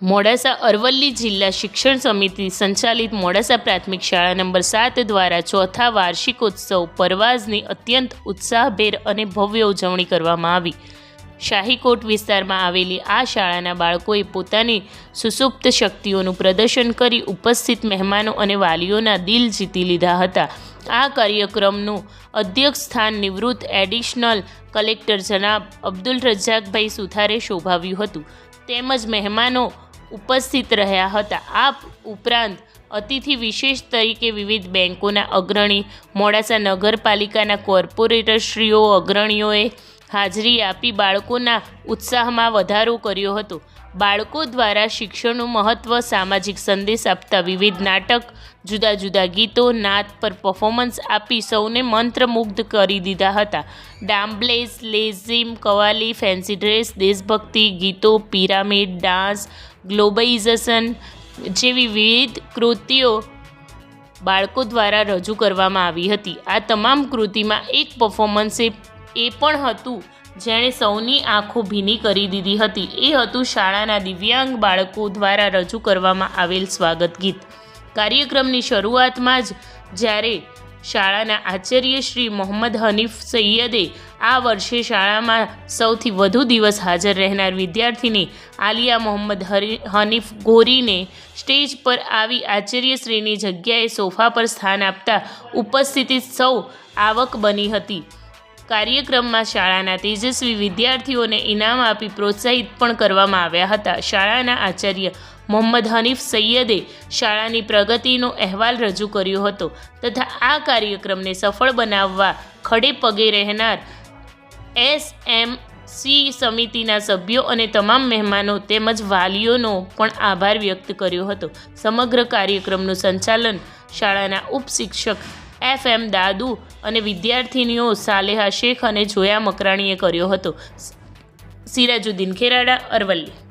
મોડાસા અરવલ્લી જિલ્લા શિક્ષણ સમિતિ સંચાલિત મોડાસા પ્રાથમિક શાળા નંબર 7 દ્વારા ચોથા વાર્ષિકોત્સવ પરવાઝની અત્યંત ઉત્સાહભેર અને ભવ્ય ઉજવણી કરવામાં આવી। શાહીકોટ વિસ્તારમાં આવેલી આ શાળાના બાળકોએ પોતાની સુસુપ્ત શક્તિઓનું પ્રદર્શન કરી ઉપસ્થિત મહેમાનો અને વાલીઓના દિલ જીતી લીધા હતા। આ કાર્યક્રમનું અધ્યક્ષ સ્થાન નિવૃત્ત એડિશનલ કલેક્ટર જનાબ અબ્દુલ રઝાકભાઈ સુથારે શોભાવ્યું હતું, તેમજ મહેમાનો ઉપસ્થિત રહ્યા હતા। આ ઉપરાંત અતિથિ વિશેષ તરીકે વિવિધ બેંકોના અગ્રણી, મોડાસા નગરપાલિકાના કોર્પોરેટરશ્રીઓ અગ્રણીઓએ હાજરી આપી બાળકોના ઉત્સાહમાં વધારો કર્યો હતો। બાળકો દ્વારા શિક્ષણનું મહત્ત્વ, સામાજિક સંદેશ આપતા વિવિધ નાટક, જુદા જુદા ગીતો, નાત પર પરફોર્મન્સ આપી સૌને મંત્રમુગ્ધ કરી દીધા હતા। ડામ્બલેઝ, લેઝિમ, કવાલી, ફેન્સી ડ્રેસ, દેશભક્તિ ગીતો, પિરામિડ ડાન્સ, ગ્લોબલાઇઝેશન જેવી વિવિધ કૃતિઓ બાળકો દ્વારા રજૂ કરવામાં આવી હતી। આ તમામ કૃતિમાં એક પરફોર્મન્સ એ પણ હતું જેણે સૌની આંખો ભીની કરી દીધી હતી, એ હતું શાળાના દિવ્યાંગ બાળકો દ્વારા રજૂ કરવામાં આવેલ સ્વાગત ગીત। કાર્યક્રમની શરૂઆતમાં જ જ્યારે શાળાના આચાર્ય શ્રી મોહમ્મદ હનીફ સૈયદે આ વર્ષે શાળામાં સૌથી વધુ દિવસ હાજર રહેનાર વિદ્યાર્થીની આલિયા મોહમ્મદ હનીફ ગોરીને સ્ટેજ પર આવી આચાર્યશ્રીની જગ્યાએ સોફા પર સ્થાન આપતા ઉપસ્થિત સૌ આવક બની હતી। કાર્યક્રમમાં શાળાના તેજસ્વી વિદ્યાર્થીઓને ઇનામ આપી પ્રોત્સાહિત પણ કરવામાં આવ્યા હતા। શાળાના આચાર્ય મોહમ્મદ હનીફ સૈયદે શાળાની પ્રગતિનો અહેવાલ રજૂ કર્યો હતો તથા આ કાર્યક્રમને સફળ બનાવવા ખડે પગે રહેનાર SMC સમિતિના સભ્યો અને તમામ મહેમાનો તેમજ વાલીઓનો પણ આભાર વ્યક્ત કર્યો હતો। સમગ્ર કાર્યક્રમનું સંચાલન શાળાના ઉપશિક્ષક FM દાદુ અને વિદ્યાર્થીનીઓ સાલેહા શેખ અને જોયા મકરાણીએ કર્યો હતો। સિરાજુદ્દીન ખેરાડા, અરવલ્લી।